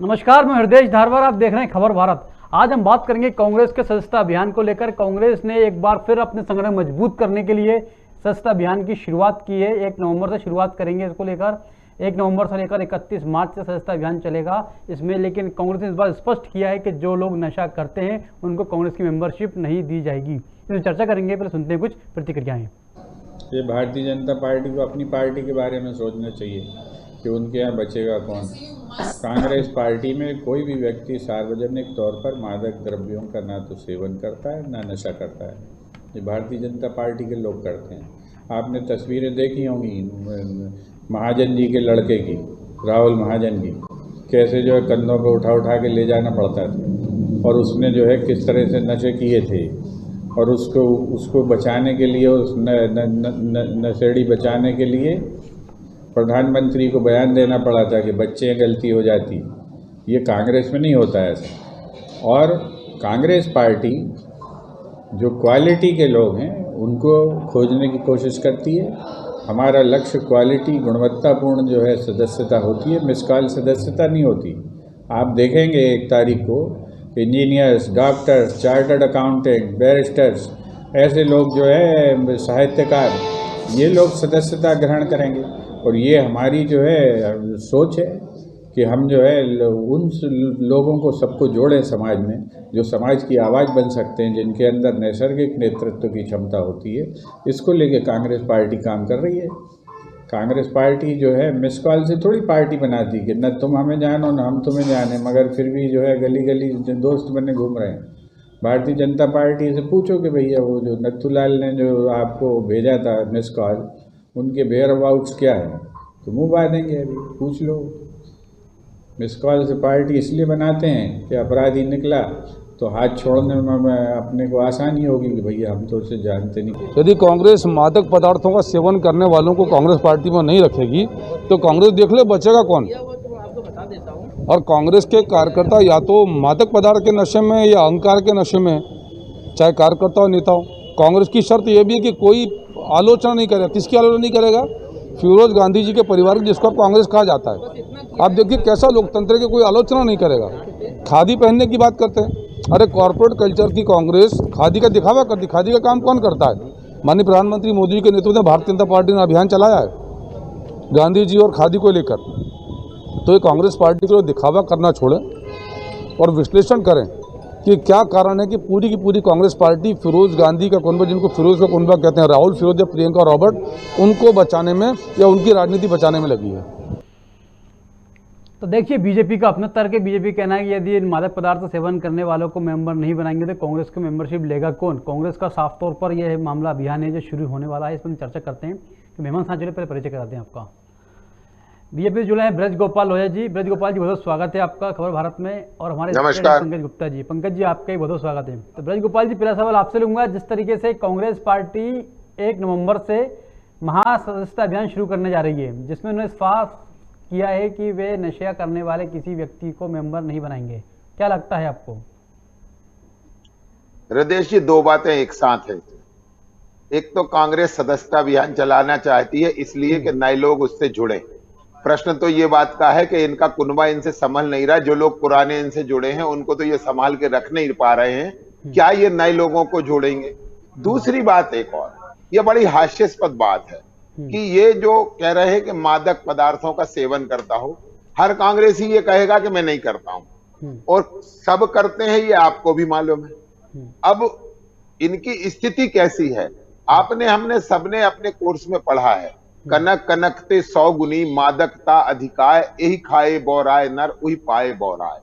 नमस्कार, मैं हृदय धारवार, आप देख रहे हैं खबर भारत। आज हम बात करेंगे कांग्रेस के सदस्यता अभियान को लेकर। कांग्रेस ने एक बार फिर अपने संगठन मजबूत करने के लिए सदस्यता अभियान की शुरुआत की है। 1 नवंबर से शुरुआत करेंगे इसको लेकर। 1 नवंबर से लेकर 31 मार्च से सदस्यता अभियान चलेगा इसमें। लेकिन कांग्रेस ने इस बार स्पष्ट किया है कि जो लोग नशा करते हैं उनको कांग्रेस की मेंबरशिप नहीं दी जाएगी। इसमें चर्चा करेंगे, पहले सुनते हैं कुछ प्रतिक्रियाएं। ये भारतीय जनता पार्टी को अपनी पार्टी के बारे में सोचना चाहिए कि उनके यहाँ बचेगा कौन। कांग्रेस पार्टी में कोई भी व्यक्ति सार्वजनिक तौर पर मादक द्रव्यों का ना तो सेवन करता है ना नशा करता है। ये भारतीय जनता पार्टी के लोग करते हैं। आपने तस्वीरें देखी होंगी महाजन जी के लड़के की, राहुल महाजन की, कैसे जो है कंधों पे उठा उठा के ले जाना पड़ता था और उसने जो है किस तरह से नशे किए थे और उसको बचाने के लिए, उस नशेड़ी बचाने के लिए प्रधानमंत्री को बयान देना पड़ा था कि बच्चे गलती हो जाती। ये कांग्रेस में नहीं होता ऐसा। और कांग्रेस पार्टी जो क्वालिटी के लोग हैं उनको खोजने की कोशिश करती है। हमारा लक्ष्य क्वालिटी, गुणवत्तापूर्ण जो है सदस्यता होती है, मिसकॉल सदस्यता नहीं होती। आप देखेंगे 1 तारीख को engineers, doctors, chartered accountant, barrister's, ऐसे लोग जो है साहित्यकार, ये लोग सदस्यता ग्रहण करेंगे। और ये हमारी जो है सोच है कि हम जो है उन लोगों को सबको जोड़ें समाज में, जो समाज की आवाज़ बन सकते हैं, जिनके अंदर नैसर्गिक नेतृत्व की क्षमता होती है। इसको लेके कांग्रेस पार्टी काम कर रही है। कांग्रेस पार्टी जो है मिस कॉल से थोड़ी पार्टी बनाती कि न तुम हमें जानो न हम तुम्हें जाने, मगर फिर भी जो है गली गली दोस्त बने घूम रहे हैं। भारतीय जनता पार्टी से पूछो कि भैया वो जो नथुलाल ने जो आपको भेजा था मिस कॉल, उनके वेयर अबाउट्स क्या है, तो मुँह बांधेंगे। अभी पूछ लो। मिस कॉल से पार्टी इसलिए बनाते हैं कि अपराधी निकला तो हाथ छोड़ने में अपने को आसानी होगी कि भैया हम तो उसे जानते नहीं। यदि कांग्रेस मादक पदार्थों का सेवन करने वालों को कांग्रेस पार्टी में नहीं रखेगी तो कांग्रेस देख ले बचेगा कौन। और कांग्रेस के कार्यकर्ता या तो मादक पदार्थ के नशे में या अहंकार के नशे में, चाहे कार्यकर्ता हो नेता हो। कांग्रेस की शर्त यह भी है कि कोई आलोचना नहीं करेगा। किसकी आलोचना नहीं करेगा? फिरोज गांधी जी के परिवार की, जिसको कांग्रेस कहा जाता है। आप देखिए कैसा लोकतंत्र की कोई आलोचना नहीं करेगा। खादी पहनने की बात करते हैं, अरे कॉर्पोरेट कल्चर की कांग्रेस खादी का दिखावा करती। खादी का काम कौन करता है? माननीय प्रधानमंत्री मोदी जी के नेतृत्व में भारतीय जनता पार्टी ने अभियान चलाया है गांधी जी और खादी को लेकर। तो ये कांग्रेस पार्टी को दिखावा करना छोड़ें और विश्लेषण करें कि क्या कारण है कि पूरी की पूरी कांग्रेस पार्टी फिरोज गांधी का कुनबा, जिनको फिरोज का कुनबा कहते हैं, राहुल फिरोज या प्रियंका रॉबर्ट, उनको बचाने में या उनकी राजनीति बचाने में लगी है। तो देखिए, बीजेपी का अपना तर्क है। बीजेपी कहना है कि यदि मादक पदार्थ सेवन करने वालों को मेंबर नहीं बनाएंगे तो कांग्रेस को मेंबरशिप लेगा कौन। कांग्रेस का साफ तौर पर यह मामला अभियान है जो शुरू होने वाला है। इस पर चर्चा करते हैं। तो मेहमान साथ जुड़े, पहले परिचय कराते हैं आपका। बीजेपी से जुड़े हैं ब्रज गोपाल लोहिया जी। ब्रज गोपाल जी, बहुत स्वागत है आपका खबर भारत में। और हमारे पंकज गुप्ता जी। पंकज जी, आपका भी बहुत स्वागत है। तो ब्रज गोपाल जी, पहला सवाल आपसे लूंगा। जिस तरीके से कांग्रेस पार्टी 1 नवंबर से महासदस्यता अभियान शुरू करने जा रही है, जिसमें उन्होंने साफ किया है कि वे नशा करने वाले किसी व्यक्ति को मेंबर नहीं बनाएंगे, क्या लगता है आपको? हृदय जी, 2 बातें एक साथ हैं। एक तो कांग्रेस सदस्यता अभियान चलाना चाहती है इसलिए कि नए लोग उससे जुड़े। प्रश्न तो ये बात का है कि इनका कुनबा इनसे संभल नहीं रहा। जो लोग पुराने इनसे जुड़े हैं उनको तो ये संभाल के रख नहीं पा रहे हैं, क्या ये नए लोगों को जोड़ेंगे? दूसरी बात एक और, ये बड़ी हास्यास्पद बात है कि ये जो कह रहे हैं कि मादक पदार्थों का सेवन करता हो, हर कांग्रेसी ये कहेगा कि मैं नहीं करता हूं, और सब करते हैं, ये आपको भी मालूम है। अब इनकी स्थिति कैसी है आपने, हमने सबने अपने कोर्स में पढ़ा है, कनक कनकते 100 गुनी मादकता अधिकाय, यही खाए बौराए नर उही पाए बौराए।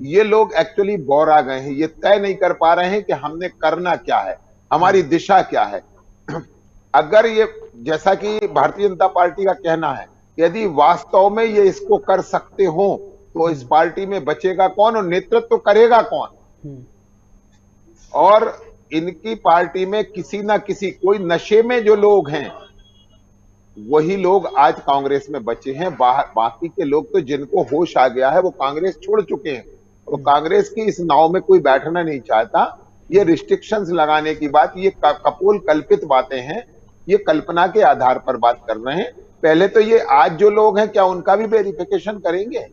ये लोग एक्चुअली बौरा गए हैं। ये तय नहीं कर पा रहे हैं कि हमने करना क्या है, हमारी दिशा क्या है। अगर ये, जैसा कि भारतीय जनता पार्टी का कहना है, यदि वास्तव में ये इसको कर सकते हो तो इस पार्टी में बचेगा कौन और नेतृत्व करेगा कौन। और इनकी पार्टी में किसी ना किसी, कोई नशे में जो लोग हैं वही लोग आज कांग्रेस में बचे हैं। बाकी के लोग तो जिनको होश आ गया है वो कांग्रेस छोड़ चुके हैं। वो कांग्रेस की इस नाव में कोई बैठना नहीं चाहता। ये रिस्ट्रिक्शंस लगाने की बात, ये कपोल कल्पित बातें हैं, ये कल्पना के आधार पर बात कर रहे हैं। पहले तो ये आज जो लोग हैं क्या उनका भी वेरिफिकेशन करेंगे?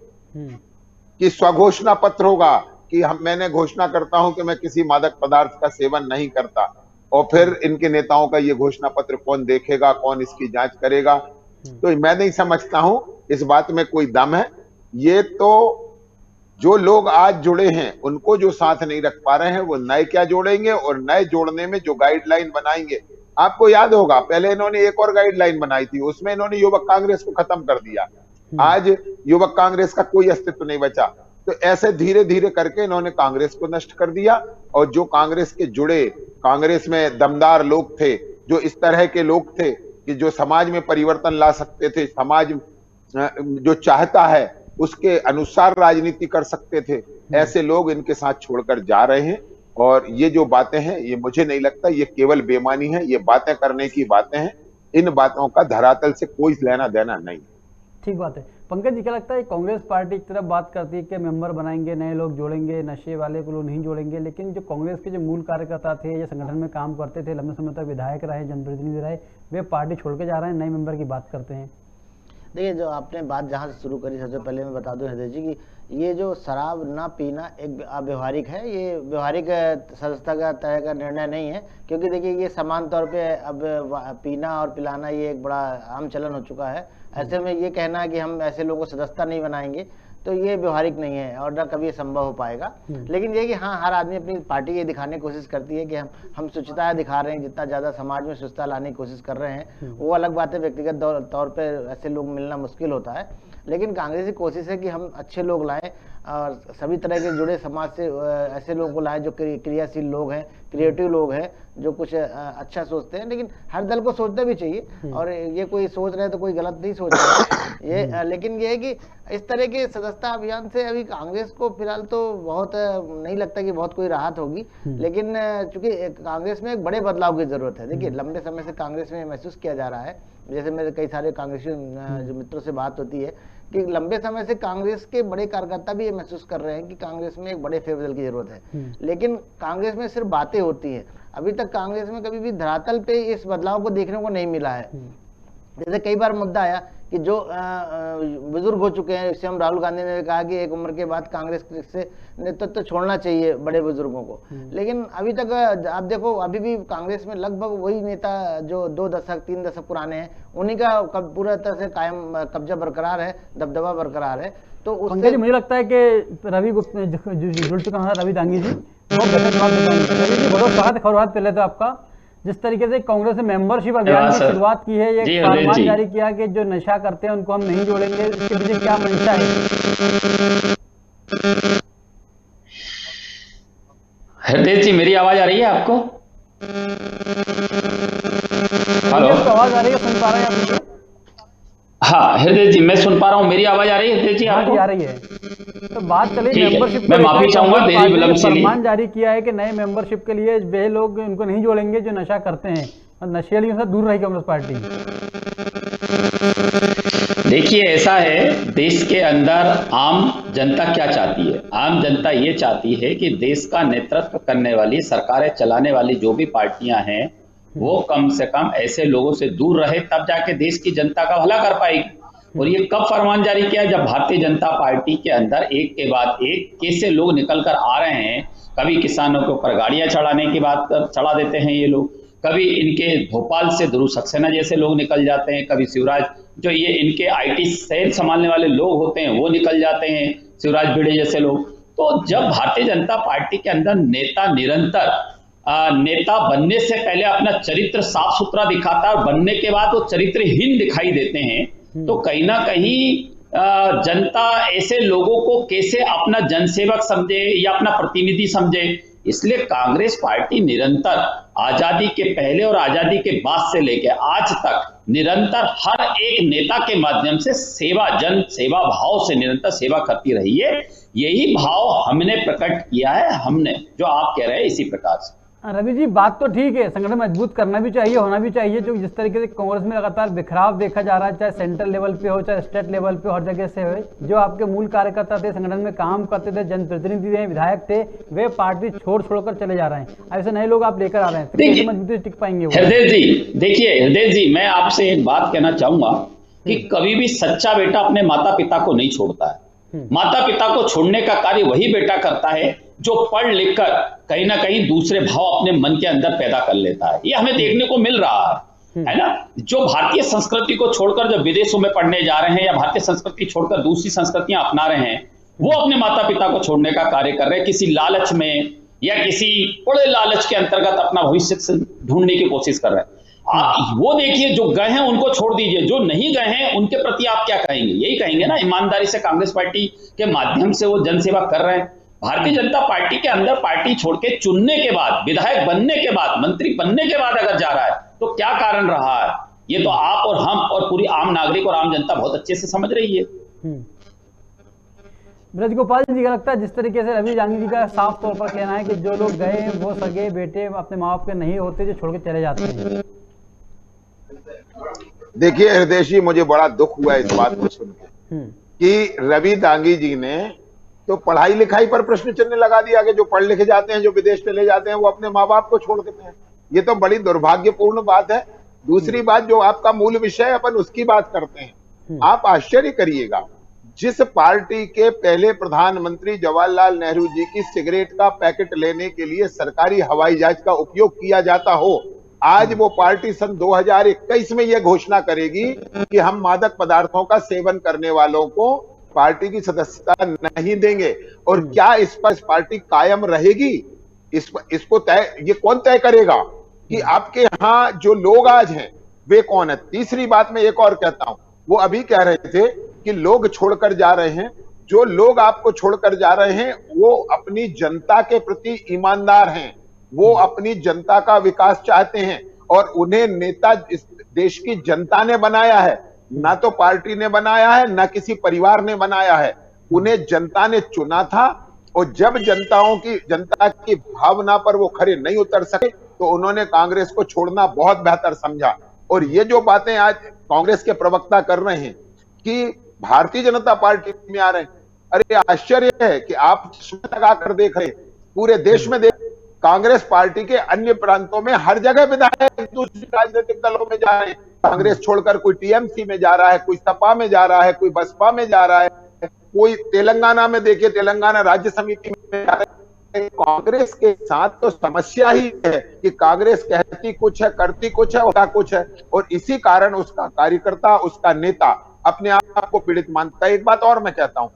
कि स्वघोषणा पत्र होगा कि मैंने घोषणा करता हूं कि मैं किसी मादक पदार्थ का सेवन नहीं करता, और फिर इनके नेताओं का ये घोषणा पत्र कौन देखेगा, कौन इसकी जांच करेगा? तो मैं नहीं समझता हूं इस बात में कोई दम है। ये तो जो लोग आज जुड़े हैं उनको जो साथ नहीं रख पा रहे हैं वो नए क्या जोड़ेंगे, और नए जोड़ने में जो गाइडलाइन बनाएंगे, आपको याद होगा पहले इन्होंने एक और गाइडलाइन बनाई थी, उसमें इन्होंने युवक कांग्रेस को खत्म कर दिया। आज युवक कांग्रेस का कोई अस्तित्व नहीं बचा। तो ऐसे धीरे धीरे करके इन्होंने कांग्रेस को नष्ट कर दिया, और जो कांग्रेस के जुड़े, कांग्रेस में दमदार लोग थे, जो इस तरह के लोग थे कि जो समाज में परिवर्तन ला सकते थे, समाज जो चाहता है उसके अनुसार राजनीति कर सकते थे, ऐसे लोग इनके साथ छोड़कर जा रहे हैं। और ये जो बातें हैं, ये मुझे नहीं लगता ये केवल बेईमानी है, ये बातें करने की बातें हैं। इन बातों का धरातल से कोई लेना देना नहीं। ठीक बात है। पंकज जी, क्या लगता है कांग्रेस पार्टी की तरफ बात करती है कि मेंबर बनाएंगे, नए लोग जोड़ेंगे, नशे वाले को लोग नहीं जोड़ेंगे, लेकिन जो कांग्रेस के जो मूल कार्यकर्ता थे या संगठन में काम करते थे, लंबे समय तक विधायक रहे, जनप्रतिनिधि रहे, वे पार्टी छोड़ के जा रहे हैं, नए मेंबर की बात करते हैं। देखिए, जो आपने बात जहाँ से शुरू करी, सबसे पहले मैं बता दूं हृदय जी कि ये जो शराब ना पीना एक अव्यवहारिक है, ये व्यवहारिक सदस्यता का तरह का निर्णय नहीं है, क्योंकि देखिए ये समान तौर पे अब पीना और पिलाना ये एक बड़ा आम चलन हो चुका है। ऐसे में ये कहना है कि हम ऐसे लोगों को सदस्यता नहीं बनाएंगे, तो ये व्यवहारिक नहीं है और न कभी संभव हो पाएगा। लेकिन ये कि हाँ, हर आदमी अपनी पार्टी ये दिखाने की कोशिश करती है कि हम स्वच्छता दिखा रहे हैं, जितना ज़्यादा समाज में स्वच्छता लाने की कोशिश कर रहे हैं, वो अलग बात है। व्यक्तिगत तौर पर ऐसे लोग मिलना मुश्किल होता है, लेकिन कांग्रेस की कोशिश है कि हम अच्छे लोग लाएं और सभी तरह के जुड़े समाज से ऐसे लोगों को लाएं जो क्रियाशील लोग हैं, क्रिएटिव लोग हैं, जो कुछ अच्छा सोचते हैं। लेकिन हर दल को सोचना भी चाहिए, और ये कोई सोच रहे हैं तो कोई गलत नहीं सोच रहे ये। लेकिन ये है कि इस तरह के सदस्यता अभियान से अभी कांग्रेस को फिलहाल तो बहुत नहीं लगता कि बहुत कोई राहत होगी, लेकिन चूंकि कांग्रेस में एक बड़े बदलाव की जरूरत है। देखिए, लंबे समय से कांग्रेस में महसूस किया जा रहा है, जैसे मेरे कई सारे कांग्रेसी जो मित्रों से बात होती है, कि लंबे समय से कांग्रेस के बड़े कार्यकर्ता भी ये महसूस कर रहे हैं कि कांग्रेस में एक बड़े फेरबदल की जरूरत है। लेकिन कांग्रेस में सिर्फ बातें होती हैं, अभी तक कांग्रेस में कभी भी धरातल पे इस बदलाव को देखने को नहीं मिला है। जैसे कई बार मुद्दा आया कि जो बुजुर्ग हो चुके हैं, स्वयं राहुल गांधी ने कहा कि एक उम्र के बाद कांग्रेस से नेतृत्व छोड़ना चाहिए बड़े बुजुर्गों को, लेकिन अभी तक आप देखो अभी भी कांग्रेस में लगभग वही नेता जो 2 दशक 3 दशक पुराने हैं, उन्हीं का पूरा तरह से कायम कब्जा बरकरार है, दबदबा बरकरार है। तो उससे मुझे लगता है कि रवि गुप्ता जुड़ चुका है, रवि दांगी जी, बहुत स्वागत खबर पहले तो आपका। जिस तरीके से कांग्रेस ने मेंबरशिप अभियान की शुरुआत की है, ये फरमान जारी किया कि जो नशा करते हैं उनको हम नहीं जोड़ेंगे, इसके पीछे क्या मंशा है? हृदय जी, मेरी आवाज आ रही है आपको? हेलो, आवाज आ रही है, सुन पा रहे हैं आप? हाँ हृदय जी, मैं सुन पा रहा हूँ। मेरी आवाज आ रही है हृदय जी आपको? आ रही है। तो बात चली मेंबरशिप, मैं माफी चाहूंगा देरी विलंब से। फरमान जारी किया है कि नए मेंबरशिप के लिए वे लोग उनको नहीं जोड़ेंगे जो नशा करते हैं, और नशेलियों से दूर रहेगी कांग्रेस पार्टी। देखिए, ऐसा है, देश के अंदर आम जनता क्या चाहती है? आम जनता ये चाहती है कि देश का नेतृत्व करने वाली, सरकारें चलाने वाली जो भी पार्टियां हैं, वो कम से कम ऐसे लोगों से दूर रहे, तब जाके देश की जनता का भला कर पाएगी। और ये कब फरमान जारी किया? जब भारतीय जनता पार्टी के अंदर एक के बाद एक कैसे लोग निकल कर आ रहे हैं। कभी किसानों के ऊपर गाड़ियां चढ़ाने की बात चढ़ा देते हैं ये लोग, कभी इनके भोपाल से ध्रुव सक्सेना जैसे लोग निकल जाते हैं, कभी शिवराज, जो ये इनके IT सेल संभालने वाले लोग होते हैं, वो निकल जाते हैं, शिवराज भिड़े जैसे लोग। तो जब भारतीय जनता पार्टी के अंदर नेता निरंतर नेता बनने से पहले अपना चरित्र साफ सुथरा दिखाता है और बनने के बाद वो चरित्रहीन दिखाई देते हैं, तो कहीं ना कहीं जनता ऐसे लोगों को कैसे अपना जनसेवक समझे या अपना प्रतिनिधि समझे। इसलिए कांग्रेस पार्टी निरंतर आजादी के पहले और आजादी के बाद से लेकर आज तक निरंतर हर एक नेता के माध्यम से सेवा, जन सेवा भाव से निरंतर सेवा करती रही है। यही भाव हमने प्रकट किया है, हमने जो आप कह रहे हैं इसी प्रकार से। रवि जी, बात तो ठीक है, संगठन मजबूत करना भी चाहिए, होना भी चाहिए। जो जिस तरीके से कांग्रेस में लगातार बिखराव देखा जा रहा है, चाहे सेंट्रल लेवल पे हो, चाहे स्टेट लेवल पे, हर जगह से हो, जो आपके मूल कार्यकर्ता थे, संगठन में काम करते थे, जनप्रतिनिधि थे, विधायक थे, वे पार्टी छोड़कर चले जा रहे हैं। ऐसे नए लोग आप लेकर आ रहे हैं, तो कैसे मजबूती टिक पाएंगे? हृदय जी, देखिए हृदय जी, मैं आपसे एक बात कहना चाहूंगा कि कभी भी सच्चा बेटा अपने माता पिता को नहीं छोड़ता है। माता पिता को छोड़ने का कार्य वही बेटा करता है जो पढ़ लिख कर कहीं ना कहीं दूसरे भाव अपने मन के अंदर पैदा कर लेता है। ये हमें देखने को मिल रहा है ना। जो भारतीय संस्कृति को छोड़कर जब विदेशों में पढ़ने जा रहे हैं या भारतीय संस्कृति छोड़कर दूसरी संस्कृतियां अपना रहे हैं, वो अपने माता पिता को छोड़ने का कार्य कर रहे हैं, किसी लालच में या किसी बड़े लालच के अंतर्गत अपना भविष्य ढूंढने की कोशिश कर रहे हैं। आप वो देखिए, जो गए हैं उनको छोड़ दीजिए, जो नहीं गए हैं उनके प्रति आप क्या कहेंगे? यही कहेंगे ना, ईमानदारी से कांग्रेस पार्टी के माध्यम से वो जनसेवा कर रहे हैं। भारतीय जनता पार्टी के अंदर पार्टी छोड़ के चुनने के बाद, विधायक बनने के बाद, मंत्री बनने के बाद अगर जा रहा है तो क्या कारण रहा है? ये तो आप और हम और पूरी आम नागरिक और आम जनता बहुत अच्छे से समझ रही है। ब्रज गोपाल जी का लगता है जिस तरीके से रवि जांगी जी का साफ तौर पर कहना है कि जो लोग गए वो सगे बेटे अपने माँ बाप के नहीं होते, जो छोड़ के चले जाते हैं। देखिए हृदय जी, मुझे बड़ा दुख हुआ इस बात को सुन के कि रवि दांगी जी ने तो पढ़ाई लिखाई पर प्रश्न चिन्ह लगा दिया कि जो पढ़ लिखे जाते हैं, जो विदेश चले जाते हैं, वो अपने माँ बाप को छोड़ देते हैं। ये तो बड़ी दुर्भाग्यपूर्ण बात है। दूसरी बात, जो आपका मूल विषय, अपन उसकी बात करते हैं। आप आश्चर्य करिएगा, जिस पार्टी के पहले प्रधानमंत्री जवाहरलाल नेहरू जी की सिगरेट का पैकेट लेने के लिए सरकारी हवाई जहाज का उपयोग किया जाता हो, आज वो पार्टी सन 2021 में यह घोषणा करेगी कि हम मादक पदार्थों का सेवन करने वालों को पार्टी की सदस्यता नहीं देंगे। और क्या इस पर इस पार्टी कायम रहेगी? इसको तय, ये कौन तय करेगा कि आपके यहां जो लोग आज हैं वे कौन है? तीसरी बात मैं एक और कहता हूं, वो अभी कह रहे थे कि लोग छोड़कर जा रहे हैं। जो लोग आपको छोड़कर जा रहे हैं वो अपनी जनता के प्रति ईमानदार हैं, वो अपनी जनता का विकास चाहते हैं और उन्हें नेता इस देश की जनता ने बनाया है, ना तो पार्टी ने बनाया है, ना किसी परिवार ने बनाया है। उन्हें जनता ने चुना था और जब जनता की भावना पर वो खरे नहीं उतर सके तो उन्होंने कांग्रेस को छोड़ना बहुत बेहतर समझा। और ये जो बातें आज कांग्रेस के प्रवक्ता कर रहे हैं कि भारतीय जनता पार्टी में आ रहे हैं, अरे आश्चर्य है कि आप लगा कर देख रहे, पूरे देश में देख, कांग्रेस पार्टी के अन्य प्रांतों में हर जगह विधायक दूसरी राजनीतिक दलों में जा रहे हैं। कांग्रेस छोड़कर कोई टीएमसी में जा रहा है, कोई सपा में जा रहा है, कोई बसपा में जा रहा है, कोई तेलंगाना में, देखिए तेलंगाना राज्य समिति में जा रहे हैं। कांग्रेस के साथ तो समस्या ही है कि कांग्रेस कहती कुछ है, करती कुछ है, होता कुछ है, और इसी कारण उसका कार्यकर्ता, उसका नेता अपने आप को पीड़ित मानता है। एक बात और मैं कहता हूं,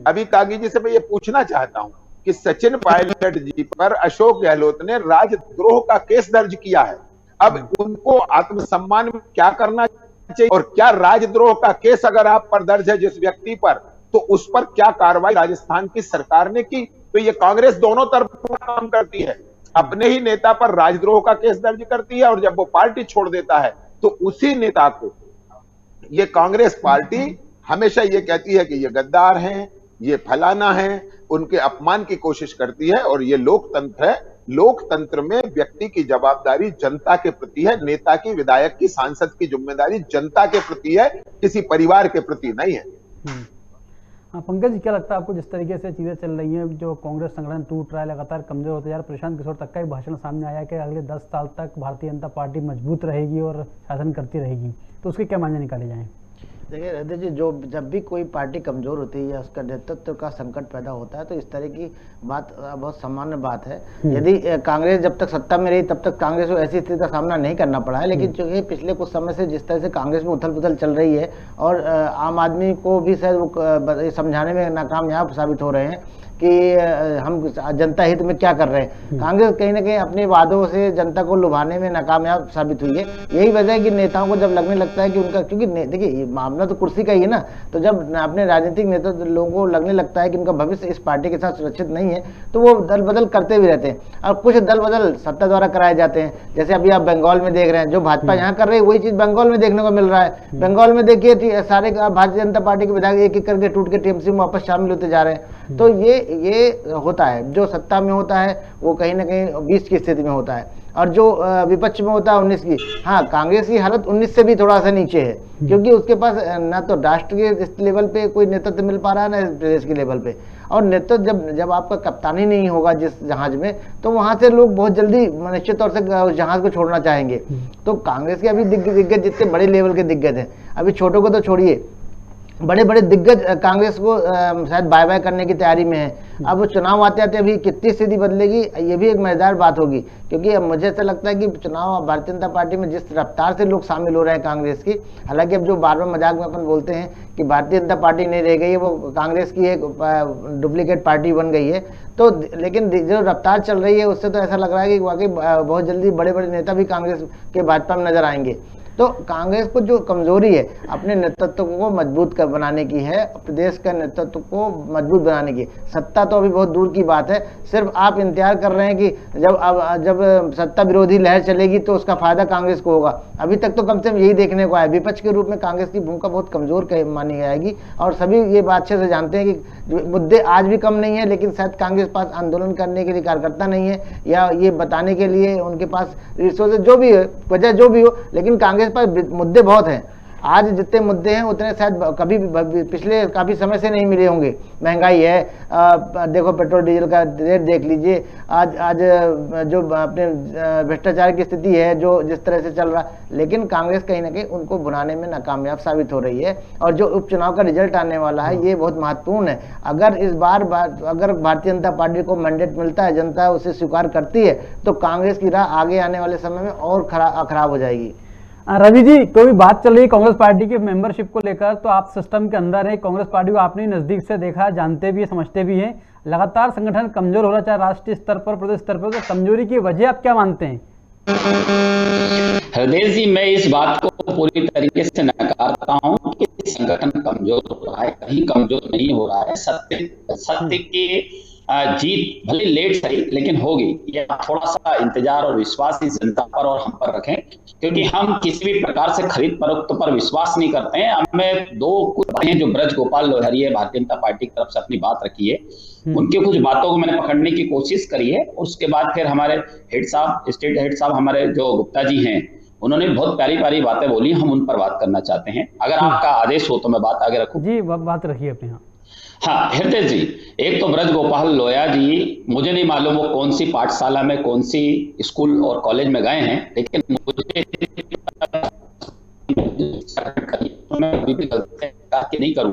अभी तागी जी से मैं ये पूछना चाहता हूं कि सचिन पायलट जी पर अशोक गहलोत ने राजद्रोह का केस दर्ज किया है। अब उनको आत्मसम्मान में क्या करना चाहिए, और क्या राजद्रोह का केस अगर आप पर दर्ज है जिस व्यक्ति पर, तो उस पर क्या कार्रवाई राजस्थान की सरकार ने की? तो ये कांग्रेस दोनों तरफ काम करती है, अपने ही नेता पर राजद्रोह का केस दर्ज करती है और जब वो पार्टी छोड़ देता है तो उसी नेता को ये कांग्रेस पार्टी हमेशा ये कहती है कि ये गद्दार हैं, ये फलाना है, उनके अपमान की कोशिश करती है। और ये लोकतंत्र है, लोकतंत्र में व्यक्ति की जवाबदारी जनता के प्रति है, नेता की, विधायक की, सांसद की जिम्मेदारी जनता के प्रति है, किसी परिवार के प्रति नहीं है। हाँ पंकज जी, क्या लगता है आपको जिस तरीके से चीज़ें चल रही हैं, जो कांग्रेस संगठन टूट रहा है, लगातार कमजोर होते जा रहा है, प्रशांत किशोर तक का एक भाषण सामने आया कि अगले 10 साल तक भारतीय जनता पार्टी मजबूत रहेगी और शासन करती रहेगी, तो उसके क्या मायने निकाले जाएं? देखिए हृदय जी, जब भी कोई पार्टी कमजोर होती है या उसका नेतृत्व का संकट पैदा होता है तो इस तरह की बात बहुत सामान्य बात है। यदि कांग्रेस जब तक सत्ता में रही तब तक कांग्रेस को ऐसी स्थिति का सामना नहीं करना पड़ा है, लेकिन जो है पिछले कुछ समय से जिस तरह से कांग्रेस में उथल पुथल चल रही है और आम आदमी को भी शायद वो समझाने में नाकामयाब साबित हो रहे हैं कि हम जनता हित में क्या कर रहे हैं। कांग्रेस कहीं ना कहीं अपने वादों से जनता को लुभाने में नाकामयाब साबित हुई है। यही वजह है कि नेताओं को जब लगने लगता है कि उनका, क्योंकि देखिए ये मामला तो कुर्सी का ही है ना, तो जब अपने राजनीतिक नेता लोगों को लगने लगता है कि उनका भविष्य इस पार्टी के साथ सुरक्षित नहीं है तो वो दल बदल करते भी रहते हैं। और कुछ दल बदल सत्ता द्वारा कराए जाते हैं, जैसे अभी आप बंगाल में देख रहे हैं, जो भाजपा यहाँ कर रही है वही चीज बंगाल में देखने को मिल रहा है। बंगाल में देखिए सारे भारतीय जनता पार्टी के विधायक एक एक करके टूट के टीएमसी में वापस शामिल होते जा रहे हैं। तो ये होता है, जो सत्ता में होता है वो कहीं ना कहीं 20 की स्थिति में होता है, और जो विपक्ष में होता है 19 की। हाँ, कांग्रेस की हालत 19 से भी थोड़ा सा नीचे है, क्योंकि उसके पास ना तो राष्ट्र के इस लेवल पे कोई नेतृत्व मिल पा रहा है ना प्रदेश के लेवल पे। और नेतृत्व जब आपका कप्तानी नहीं होगा जिस जहाज में, तो वहां से लोग बहुत जल्दी निश्चित तौर से उस जहाज को छोड़ना चाहेंगे। तो कांग्रेस के अभी दिग्गज जितने बड़े लेवल के दिग्गज हैं, अभी छोटों को तो छोड़िए, बड़े बड़े दिग्गज कांग्रेस को शायद बाय बाय करने की तैयारी में है। अब वो चुनाव आते आते अभी कितनी स्थिति बदलेगी, ये भी एक मजेदार बात होगी, क्योंकि अब मुझे ऐसा लगता है कि चुनाव भारतीय जनता पार्टी में जिस रफ्तार से लोग शामिल हो रहे हैं कांग्रेस की, हालांकि अब जो बार बार मजाक में अपन बोलते हैं कि भारतीय जनता पार्टी नहीं रह गई है, वो कांग्रेस की एक डुप्लीकेट पार्टी बन गई है, तो लेकिन जो रफ्तार चल रही है उससे तो ऐसा लग रहा है कि वाकई बहुत जल्दी बड़े बड़े नेता भी कांग्रेस के भाजपा में नजर आएंगे। तो कांग्रेस को जो कमजोरी है अपने नेतृत्व को मजबूत कर बनाने की है, प्रदेश का नेतृत्व को मजबूत बनाने की। सत्ता तो अभी बहुत दूर की बात है, सिर्फ आप इंतजार कर रहे हैं कि जब सत्ता विरोधी लहर चलेगी तो उसका फायदा कांग्रेस को होगा। अभी तक तो कम से कम यही देखने को आया, विपक्ष के रूप में कांग्रेस की भूमिका बहुत कमजोर मानी जाएगी, और सभी ये बात अच्छे से जानते हैं कि मुद्दे आज भी कम नहीं है, लेकिन शायद कांग्रेस पास आंदोलन करने के लिए कार्यकर्ता नहीं है, या ये बताने के लिए उनके पास रिसोर्सेज, जो भी है वजह जो भी हो, लेकिन कांग्रेस पर मुद्दे बहुत हैं। आज जितने मुद्दे हैं उतने शायद कभी पिछले काफी समय से नहीं मिले होंगे। महंगाई है, देखो पेट्रोल डीजल का रेट देख लीजिए, आज जो अपने भ्रष्टाचार की स्थिति है जो जिस तरह से चल रहा, लेकिन कांग्रेस कहीं ना कहीं उनको बुलाने में नाकामयाब साबित हो रही है। और जो उपचुनाव का रिजल्ट आने वाला है ये बहुत महत्वपूर्ण है। अगर इस बार अगर भारतीय जनता पार्टी को मैंडेट मिलता है, जनता उसे स्वीकार करती है, तो कांग्रेस की राह आगे आने वाले समय में और खराब हो जाएगी। रवि जी, कोई बात चल रही है कांग्रेस पार्टी की मेंबरशिप को लेकर, तो आप सिस्टम के अंदर है, कांग्रेस पार्टी को आपने नजदीक से देखा, जानते भी है, समझते भी हैं, लगातार संगठन कमजोर हो रहा, चाहे राष्ट्रीय स्तर पर, प्रदेश स्तर पर, तो कमजोरी की वजह आप क्या मानते हैं? हृदय जी, मैं इस बात को पूरी तरीके से नकारता हूं कि संगठन कमजोर हो रहा है, कहीं कमजोर नहीं हो रहा है। सत्य की जीत भले लेट सही लेकिन होगी, ये थोड़ा सा इंतजार और विश्वास इस जनता पर और हम पर रखें, क्योंकि हम किसी भी प्रकार से खरीद फरोख्त पर विश्वास नहीं करते हैं। हमें दो कुछ बातें जो ब्रज गोपाल लोहरिया भारतीय जनता पार्टी की तरफ से अपनी बात रखी है, उनकी कुछ बातों को मैंने पकड़ने की कोशिश करी है। उसके बाद फिर हमारे हेड साहब, स्टेट हेड साहब हमारे जो गुप्ता जी हैं, उन्होंने बहुत प्यारी प्यारी बातें बोली, हम उन पर बात करना चाहते हैं। अगर आपका आदेश हो तो मैं बात आगे रखूं। जी, बात रखिए अपने। यहाँ हाँ हृदय जी, एक तो ब्रज गोपाल लोया जी, मुझे नहीं मालूम वो कौन सी पाठशाला में, कौन सी स्कूल और कॉलेज में गए हैं, लेकिन मुझे मैं अभी भी गलती नहीं करूं।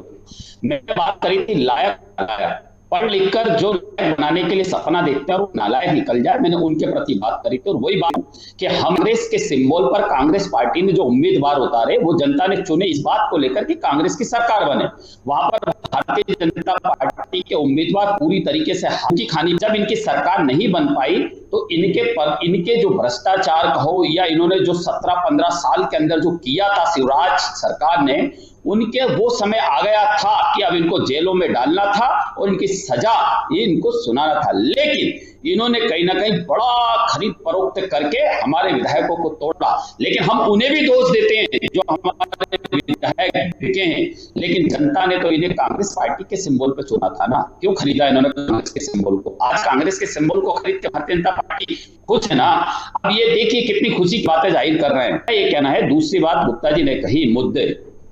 मैंने बात करी थी लायक पढ़ लिखकर जो बनाने के लिए सपना देखते हैं और नालायक निकल जाए, मैंने उनके प्रति बात करी थी। और वही बात कि कांग्रेस के सिंबल पर कांग्रेस पार्टी ने जो उम्मीदवार उतारे वो जनता ने चुने इस बात को लेकर कि कांग्रेस की सरकार बने। वहां पर भारतीय जनता पार्टी के उम्मीदवार पूरी तरीके से हाथ खानी, जब इनकी सरकार नहीं बन पाई तो इनके जो भ्रष्टाचार कहो या इन्होंने जो 17-15 साल के अंदर जो किया था शिवराज सरकार ने, उनके वो समय आ गया था कि अब इनको जेलों में डालना था और इनकी सजा ये इनको सुनाना था। लेकिन इन्होंने कहीं ना कहीं बड़ा खरीद फरोख्त करके हमारे विधायकों को तोड़ा। लेकिन हम उन्हें भी दोष देते हैं जो हमारे विधायक बिके हैं, लेकिन जनता ने तो इन्हें कांग्रेस पार्टी के सिंबल पे चुना था ना। क्यों खरीदा इन्होंने कांग्रेस के सिंबल को? आज कांग्रेस के सिंबल को खरीद के भारतीय जनता पार्टी खुश है ना। अब ये देखिए कितनी खुशी की बातें जाहिर कर रहे हैं, ये कहना है। दूसरी बात गुप्ता जी ने कही,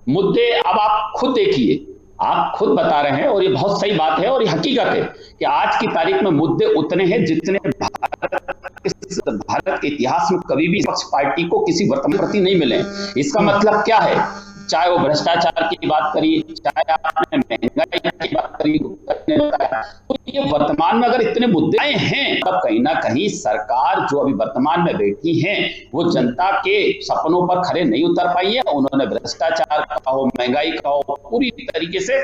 मुद्दे अब आप खुद देखिए, आप खुद बता रहे हैं और ये बहुत सही बात है और ये हकीकत है कि आज की तारीख में मुद्दे उतने हैं जितने भारत के इतिहास में कभी भी विपक्ष पार्टी को किसी वर्तमान प्रति नहीं मिले। इसका मतलब क्या है? चाहे वो भ्रष्टाचार की बात करी, चाहे आपने महंगाई की बात करी, तो ये वर्तमान में अगर इतने मुद्दे हैं, तब कहीं ना कहीं सरकार जो अभी वर्तमान में बैठी है वो जनता के सपनों पर खरे नहीं उतर पाई है। उन्होंने भ्रष्टाचार का हो, महंगाई का हो, पूरी तरीके से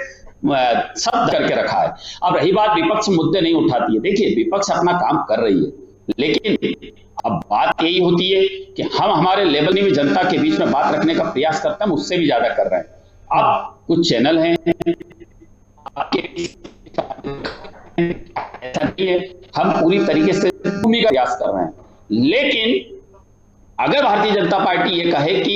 सब करके रखा है। अब रही बात विपक्ष मुद्दे नहीं उठाती है, देखिए विपक्ष अपना काम कर रही है, लेकिन अब बात यही होती है कि हम हमारे लेवल में जनता के बीच में बात रखने का प्रयास करते हैं, हम उससे भी ज्यादा कर रहे हैं। अब कुछ चैनल हैं आपके, ऐसा नहीं है, हम पूरी तरीके से भूमिका प्रयास कर रहे हैं। लेकिन अगर भारतीय जनता पार्टी ये कहे कि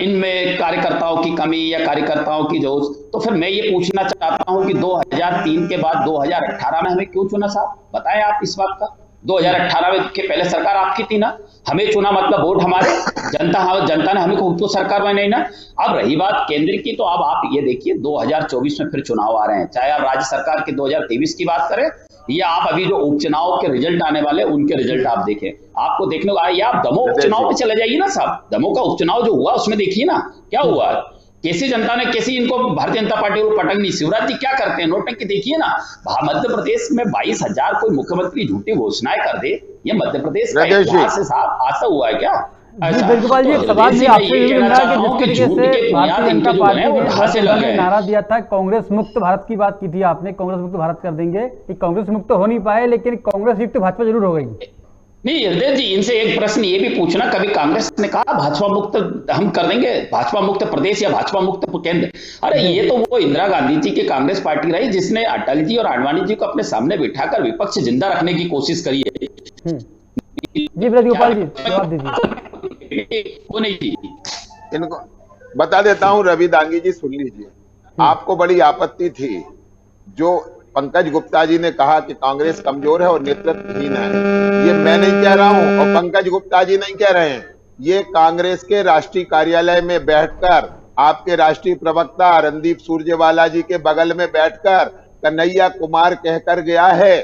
इनमें कार्यकर्ताओं की कमी या कार्यकर्ताओं की जोश, तो फिर मैं ये पूछना चाहता हूं कि 2003 के बाद 2018 में हमें क्यों चुना साहब? बताएं आप इस बात का। 2018 में के पहले सरकार आपकी थी ना, हमें चुना मतलब वोट हमारे, जनता ने हमें खुद को सरकार में नहीं ना। अब रही बात केंद्र की, तो अब आप ये देखिए 2024 में फिर चुनाव आ रहे हैं, चाहे आप राज्य सरकार के 2023 की बात करें या आप अभी जो उपचुनाव के रिजल्ट आने वाले उनके रिजल्ट आप देखें, आपको देखने को या आप दमोह उपचुनाव में चले जाइए ना साहब। दमोह का उपचुनाव जो हुआ उसमें देखिए ना क्या हुआ। कैसी जनता ने कैसी इनको भारतीय जनता पार्टी को पटक नहीं। शिवराज जी क्या करते हैं, नोटंकी देखिए ना, मध्य प्रदेश में 22,000 कोई मुख्यमंत्री झूठी घोषणाएं कर दे, ये मध्य प्रदेश का इतिहास से साफ आता हुआ है क्या? जी बिल्कुल जी, सवाल मैं आपसे ये कहना कि जिस तरीके से भारतीय जनता पार्टी ने नारा दिया था कांग्रेस मुक्त भारत की बात की थी आपने, कांग्रेस मुक्त भारत कर देंगे, कि कांग्रेस मुक्त हो नहीं पाए लेकिन कांग्रेस युक्त भाजपा जरूर हो गई। नहीं हृदय जी, इनसे एक प्रश्न ये भी पूछना, कभी कांग्रेस ने कहा भाजपा मुक्त हम कर देंगे, भाजपा मुक्त प्रदेश या भाजपा मुक्त केंद्र? अरे ये तो वो इंदिरा गांधी जी की कांग्रेस पार्टी रही जिसने अटल जी और आडवाणी जी को अपने सामने बिठाकर विपक्ष जिंदा रखने की कोशिश करी है। जी ब्रज गोपाल जी जवाब दीजिए। वो नहीं जी, इनको बता देता हूं, रवि दांगी जी सुन लीजिए। आपको बड़ी आपत्ति थी जो पंकज गुप्ता जी ने कहा कि कांग्रेस कमजोर है और नेतृत्वहीन है। ये मैं नहीं कह रहा हूं और पंकज गुप्ता जी नहीं कह रहे हैं, ये कांग्रेस के राष्ट्रीय कार्यालय में बैठकर आपके राष्ट्रीय प्रवक्ता रणदीप सुरजेवाला जी के बगल में बैठकर कन्हैया कुमार कहकर गया है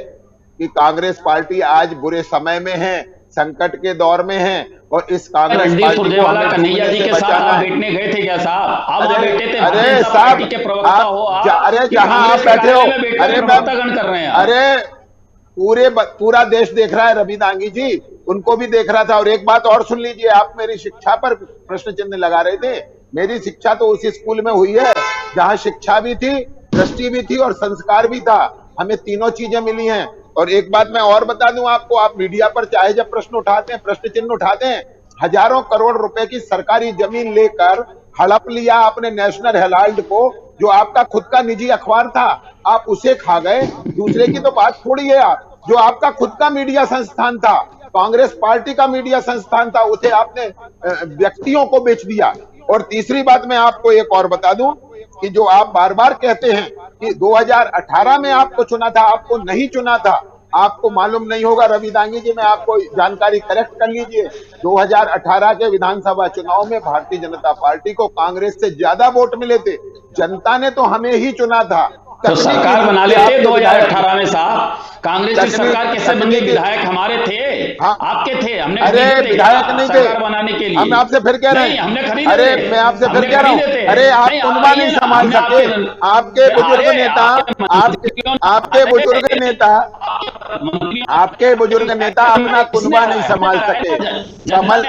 कि कांग्रेस पार्टी आज बुरे समय में है, संकट के दौर में है और इस कांग्रेस पार्टी को हमें कन्हैया जी के साथ आप बैठने गए थे क्या साहब? आप वहां बैठे थे, अरे साहब के प्रवक्ता हो आप, अरे जहां आप बैठे हो, अरे प्रवक्तागण कर रहे हैं, अरे पूरा देश देख रहा है, रवि दांगी जी उनको भी देख रहा था। और एक बात और सुन लीजिए, आप मेरी शिक्षा पर प्रश्न चिन्ह लगा रहे थे। मेरी शिक्षा तो उसी स्कूल में हुई है जहां शिक्षा भी थी, दृष्टि भी थी और संस्कार भी था। हमें तीनों चीजें मिली हैं। और एक बात मैं और बता दूं आपको, आप मीडिया पर चाहे जब प्रश्न उठाते हैं, प्रश्न चिन्ह उठाते हैं, हजारों करोड़ रुपए की सरकारी जमीन लेकर हड़प लिया आपने नेशनल हेराल्ड को, जो आपका खुद का निजी अखबार था, आप उसे खा गए। दूसरे की तो बात थोड़ी है, आप जो आपका खुद का मीडिया संस्थान था, कांग्रेस पार्टी का मीडिया संस्थान था, उसे आपने व्यक्तियों को बेच दिया। और तीसरी बात मैं आपको एक और बता दूं कि जो आप बार बार कहते हैं कि 2018 में आपको चुना था, आपको नहीं चुना था, आपको मालूम नहीं होगा रवि दांगी जी, मैं आपको जानकारी करेक्ट कर लीजिए। 2018 के विधानसभा चुनाव में भारतीय जनता पार्टी को कांग्रेस से ज्यादा वोट मिले थे। जनता ने तो हमें ही चुना था। तो सरकार बना लेते 2018 में साहब, कांग्रेस की सरकार कैसे बनी? विधायक हमारे थे, आपके थे, हमने अरे विधायक नहीं थे सरकार बनाने के लिए। हम आपसे फिर कह रहे हैं, हमने खरीदे। अरे मैं आपसे फिर कह रहा हूँ, अरे आप कुनबा नहीं संभाल सके, आपके बुजुर्ग नेता, आपके बुजुर्ग नेता, आपके बुजुर्ग नेता अपना कुनबा नहीं संभाल सके। कमल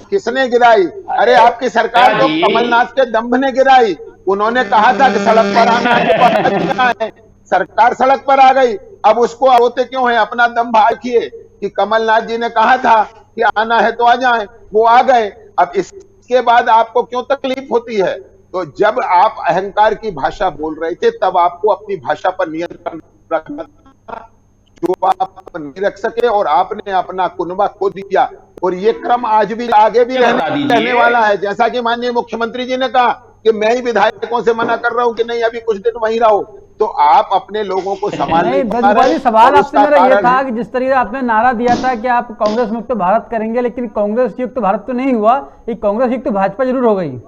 किसने गिराई? अरे आपकी सरकार तो कमलनाथ के दंभ ने गिराई। उन्होंने कहा था कि सड़क पर आना है, सरकार सड़क पर आ गई। अब उसको होते क्यों है? अपना दम बाहर किए कि कमलनाथ जी ने कहा था कि आना है तो आ जाएं, वो आ गए। अब इसके बाद आपको क्यों तकलीफ होती है? तो जब आप अहंकार की भाषा बोल रहे थे तब आपको अपनी भाषा पर नियंत्रण रखना था, जो आप नहीं रख सके और आपने अपना कुनबा खो दिया। और ये क्रम आज भी आगे भी रहने वाला है। जैसा कि माननीय मुख्यमंत्री जी ने कहा कि मैं ही विधायकों से मना कर रहा हूं कि नहीं अभी कुछ दिन वहीं रहो, तो आप अपने लोगों को संभालने सवाल आपसे मेरा ये था कि जिस तरीके आपने नारा दिया था कि आप कांग्रेस मुक्त भारत करेंगे, लेकिन कांग्रेस युक्त भारत तो नहीं हुआ, ये कांग्रेस युक्त भाजपा जरूर हो गई।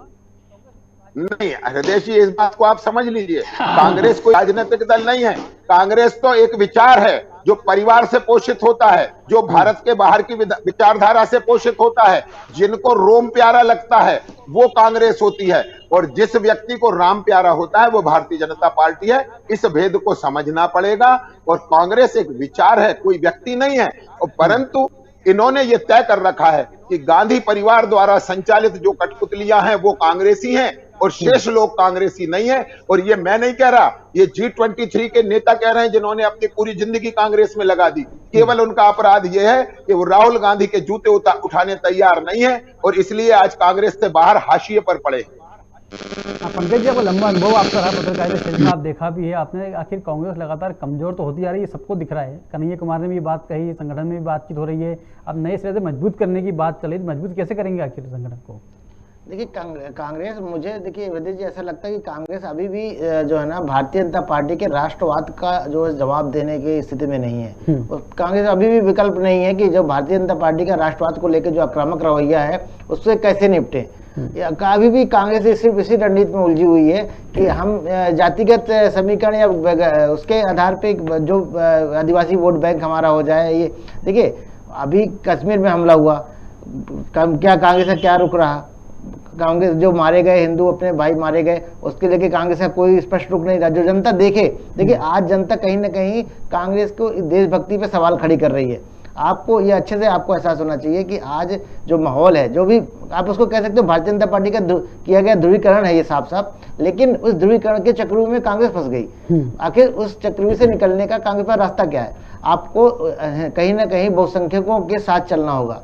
नहीं हृदय जी, इस बात को आप समझ लीजिए, कांग्रेस कोई राजनीतिक दल नहीं है। कांग्रेस तो एक विचार है जो परिवार से पोषित होता है, जो भारत के बाहर की विचारधारा से पोषित होता है, जिनको रोम प्यारा लगता है वो कांग्रेस होती है। और जिस व्यक्ति को राम प्यारा होता है वो भारतीय जनता पार्टी है। इस भेद को समझना पड़ेगा। और कांग्रेस एक विचार है, कोई व्यक्ति नहीं है। और परंतु इन्होंने ये तय कर रखा है कि गांधी परिवार द्वारा संचालित जो कठपुतलियां हैं वो कांग्रेसी हैं और शेष लोग कांग्रेसी नहीं है। और ये मैं नहीं कह रहा, ये G23 के नेता कह रहे हैं जिन्होंने अपनी पूरी जिंदगी कांग्रेस में लगा दी। केवल उनका अपराध यह है कि वो राहुल गांधी के जूते उठाने तैयार नहीं है और इसलिए आज कांग्रेस से बाहर हाशिए पर पड़े। पंकज जी, आपको लंबा अनुभव आपका रहा पत्रकारिता क्षेत्र में, आप देखा भी है आपने, आखिर कांग्रेस लगातार कमजोर तो होती जा रही है, सबको दिख रहा है। कन्हैया कुमार ने भी बात कही, संगठन में भी बातचीत हो रही है, अब नए सिरे से मजबूत करने की बात चल रही है। मजबूत कैसे करेंगे आखिर संगठन को? देखिए कांग्रेस, मुझे देखिए विजय जी ऐसा लगता है कि कांग्रेस अभी भी जो है ना भारतीय जनता पार्टी के राष्ट्रवाद का जो जवाब देने की स्थिति में नहीं है। कांग्रेस अभी भी विकल्प नहीं है कि जो भारतीय जनता पार्टी का राष्ट्रवाद को लेकर जो आक्रामक रवैया है उससे कैसे निपटे। अभी भी कांग्रेस सिर्फ इसी रणनीति में उलझी हुई है कि हम जातिगत समीकरण या उसके आधार पे जो आदिवासी वोट बैंक हमारा हो जाए। ये देखिए अभी कश्मीर में हमला हुआ, क्या कांग्रेस का क्या रुक रहा? कांग्रेस जो मारे गए हिंदू अपने भाई मारे गए, उसके लेके कांग्रेस का कोई स्पष्ट रुख नहीं रहा। जो जनता देखिए आज जनता कहीं ना कहीं कांग्रेस को देशभक्ति पे सवाल खड़ी कर रही है। आपको ये अच्छे से आपको एहसास होना चाहिए कि आज जो माहौल है, जो भी आप उसको कह सकते हो भारतीय जनता पार्टी का किया गया ध्रुवीकरण है ये साफ साफ, लेकिन उस ध्रुवीकरण के चक्रव्यूह में कांग्रेस फंस गई। आखिर उस चक्रव्यूह से निकलने का कांग्रेस का रास्ता क्या है? आपको कहीं ना कहीं बहुसंख्यकों के साथ चलना होगा।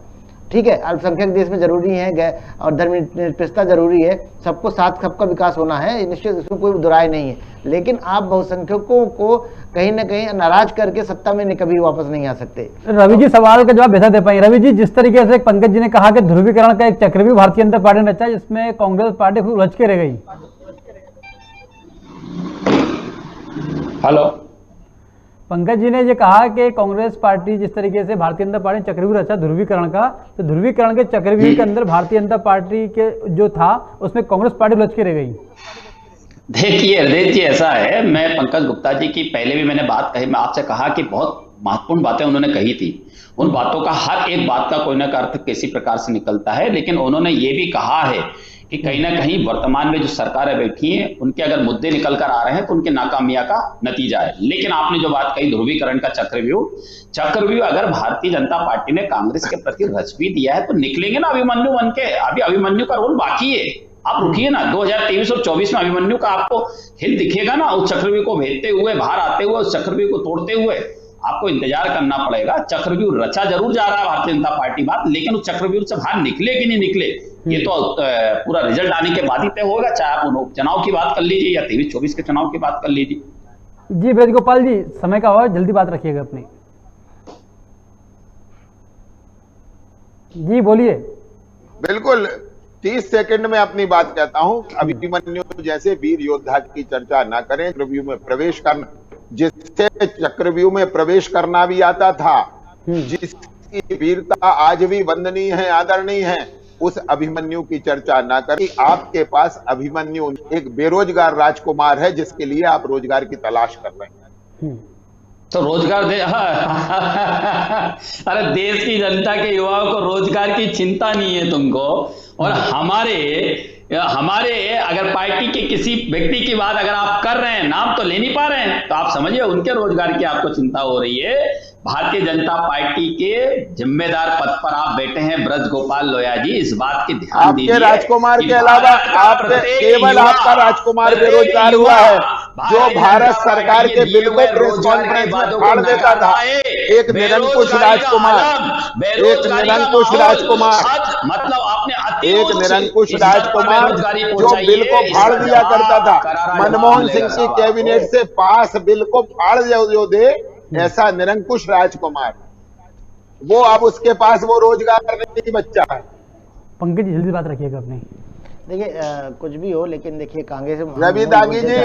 ठीक है, अल्पसंख्यक देश में जरूरी है और धर्मनिरपेक्षता जरूरी है, सबको साथ सबका विकास होना है, निश्चित इसमें कोई दुराय नहीं है, लेकिन आप बहुसंख्यकों को कहीं ना कहीं नाराज करके सत्ता में कभी वापस नहीं आ सकते। रवि जी सवाल का जवाब बेहतर दे पाएंगे। रवि जी, जिस तरीके से पंकज जी ने कहा कि ध्रुवीकरण का एक चक्रव्यूह भारतीय जनता पार्टी ने रचा, जिसमें कांग्रेस पार्टी खुद उलझ के रह गई। हेलो, पंकज जी ने ये कहा कि कांग्रेस पार्टी जिस तरीके से भारतीय जनता पार्टी ने चक्रव्यूह रचा ध्रुवीकरण का, तो ध्रुवीकरण के चक्रव्यूह के अंदर भारतीय जनता पार्टी के जो था उसमें कांग्रेस पार्टी उलझ के रह गई। देखिए हृदय जी, ऐसा है, मैं पंकज गुप्ता जी की पहले भी मैंने बात कही, मैं आपसे कहा कि बहुत महत्वपूर्ण बातें उन्होंने कही थी। उन बातों का हर एक बात का कोई ना कोई अर्थ किसी प्रकार से निकलता है, लेकिन उन्होंने ये भी कहा है कि कहीं ना कहीं वर्तमान में जो सरकारें बैठी हैं उनके अगर मुद्दे निकल कर आ रहे हैं तो उनकी नाकामिया का नतीजा है। लेकिन आपने जो बात कही ध्रुवीकरण का चक्रव्यूह अगर भारतीय जनता पार्टी ने कांग्रेस के प्रति रच भी दिया है तो निकलेंगे ना अभिमन्यु बन के। अभी अभिमन्यु का रोल बाकी है, आप रुकिए ना, 2023 और 24 में अभिमन्यु का आपको हिल दिखेगा ना, उस चक्रव्यूह को भेजते हुए, बाहर आते हुए, उस चक्रव्यूह को तोड़ते हुए। आपको इंतजार करना पड़ेगा। चक्रव्यूह रचा जरूर जा रहा है भारतीय जनता पार्टी बात, लेकिन उस चक्रव्यूह से बाहर निकले कि नहीं निकले ये तो पूरा रिजल्ट आने के बाद ही तय होगा। चाहे आप उपचुनाव की बात कर लीजिए या 23-24 के चुनाव की बात कर लीजिए। जी ब्रजगोपाल जी, समय का अभाव, जल्दी बात रखिएगा अपनी। जी बोलिए। बिल्कुल 30 सेकंड में अपनी बात कहता हूं। अभिमन्यु जैसे वीर योद्धा की चर्चा ना करें। चक्रव्यूह में प्रवेश करना, जिससे चक्रव्यूह में प्रवेश करना भी आता था, जिसकी वीरता आज भी वंदनीय है, आदरणीय है, उस अभिमन्यु की चर्चा ना करें। आपके पास अभिमन्यु एक बेरोजगार राजकुमार है जिसके लिए आप रोजगार की तलाश कर रहे हैं। तो रोजगार दे अरे देश की जनता के युवाओं को रोजगार की चिंता नहीं है तुमको। और हमारे अगर पार्टी के किसी व्यक्ति की बात अगर आप कर रहे हैं, नाम तो ले नहीं पा रहे हैं, तो आप समझिए उनके रोजगार की आपको चिंता हो रही है। भारतीय जनता पार्टी के जिम्मेदार पद पर आप बैठे हैं ब्रजगोपाल लोया जी, इस बात की ध्यान दीजिए। आपके राजकुमार के अलावा आपके केवल आपका राजकुमार बेरोजगार हुआ है, जो भारत सरकार के बिल को प्रेस कॉन्फ्रेंस में फाड़ देता था। एक निरंकुश राजकुमार, एक निरंकुश राजकुमार, मतलब आपने एक निरंकुश राजकुमार जो बिल को फाड़ दिया करता था। मनमोहन सिंह की कैबिनेट से पास बिल को फाड़ जो दे, ऐसा निरंकुश राजकुमार, वो अब उसके पास वो रोजगार नहीं बच्चा है। पंकज जी जल्दी बात रखिएगा अपनी। देखिए कुछ भी हो, लेकिन देखिए कांग्रेस रवि दागी जी,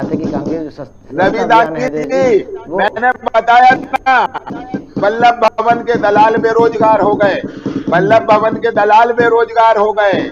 रवि दागी जी, मैंने बताया था वल्लभ भवन के दलाल बेरोजगार हो गए, वल्लभ भवन के दलाल बेरोजगार हो गए।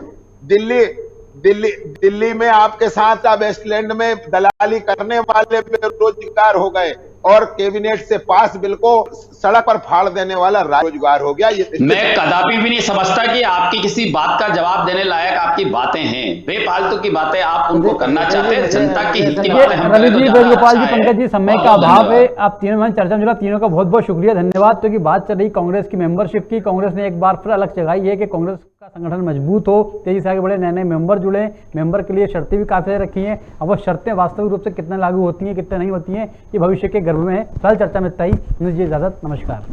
दिल्ली में आपके साथ वेस्टलैंड में दलाली करने वाले बेरोजगार हो गए, और कैबिनेट से पास बिल को सड़क पर फाड़ देने वाला रोजगार हो गया। ये मैं कदापि भी नहीं समझता कि आपकी किसी बात का जवाब देने लायक आपकी बातें हैं। बेफालतू की बातें आप उनको करना चाहते हैं, जनता की हित की बातें हम रवि जी, ब्रजगोपाल जी, पंकज जी, समय का अभाव है। आप तीनों में चर्चा में जुड़ा, तीनों का बहुत बहुत शुक्रिया, धन्यवाद। क्योंकि बात चल रही कांग्रेस की मेंबरशिप की, कांग्रेस ने एक बार फिर अलग जगाई है कि कांग्रेस का संगठन मजबूत हो, तेजी से आगे बढ़े, नए नए मेंबर जुड़े, मेंबर के लिए शर्तें भी काफी रखी हैं। अब वो शर्तें वास्तविक रूप से कितने लागू होती हैं, कितने नहीं होती हैं, ये भविष्य के गर्भ में है। फिलहाल चर्चा में इतना ही। मुझे इजाजत, नमस्कार।